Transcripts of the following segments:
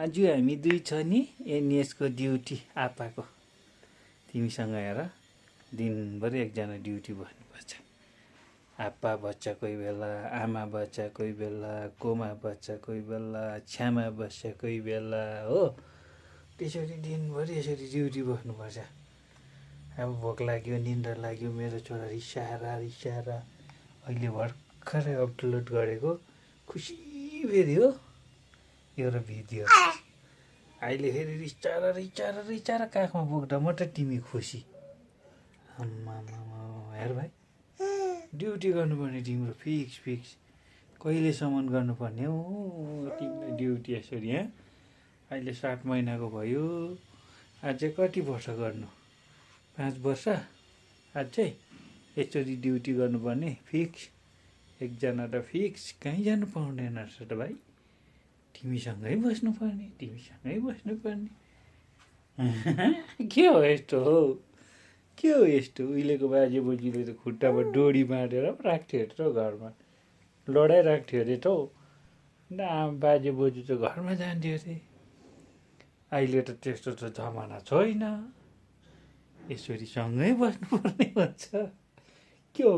आज हामी दुई छ नि एनएसको ड्युटी आपाको तिमीसँग हेर दिनभरि एकजना ड्युटी बस्नुपर्छ आप्पा बच्चा कोही बेला आमा बच्चा कोही बेला कोमा बच्चा कोही बेला छ्यामा बच्चा कोही बेला हो त्यसरी दिनभरि यसरी ड्युटी बस्नुपर्छ अब भोक लाग्यो निन्द्रा लाग्यो मेरो छोरा रिसाएर अहिले भर्खरै अपलोड गरेको खुसी फेरि हो एउटा भिडियो अहिले फेरि रिचाएर काखमा बोक्दा मात्रै तिमी खुसी आम्मा हेर भाइ ड्युटी गर्नुपर्ने तिम्रो फिक्स कहिलेसम्म गर्नुपर्ने हो तिमीलाई ड्युटी यसरी अहिले 7 महिनाको भयो अझै कति वर्ष गर्नु 5 वर्ष अझै यसरी ड्युटी गर्नुपर्ने फिक्स एकजना त फिक्स कहीँ जानु पाउँदैन रहेछ त भाइ तिमीसँगै बस्नुपर्ने के हो यस्तो उहिलेको बाजे बोजूले त खुट्टामा डोरी बाँधेर राख्थ्यो अरे त घरमा लडाइराख्थ्यो अरे त बाजे बोजू त घरमा जान्थ्यो अरे अहिले त त्यस्तो त जमाना छैन यसरी सँगै बस्नुपर्ने हुन्छ के हो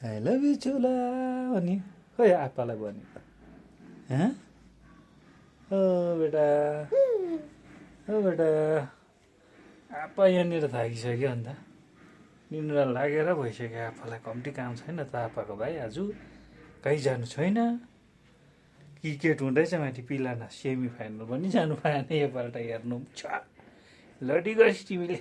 आई लभ यु चुला अनि खै आप्पालाई भन्यो ओ बेटा आप्पा यहाँनिर थाकिसक्यो अन्त निन्द्रा लागेर भइसक्यो आप्पालाई कम्ती काम छैन त आप्पाको भाइ आज कहीँ जानु छैन क्रिकेट हुँदैछ माथि पिलाना सेमी फाइनल पनि जानु पाएन योपल्ट हेर्नु छ लडी गएछ तिमीले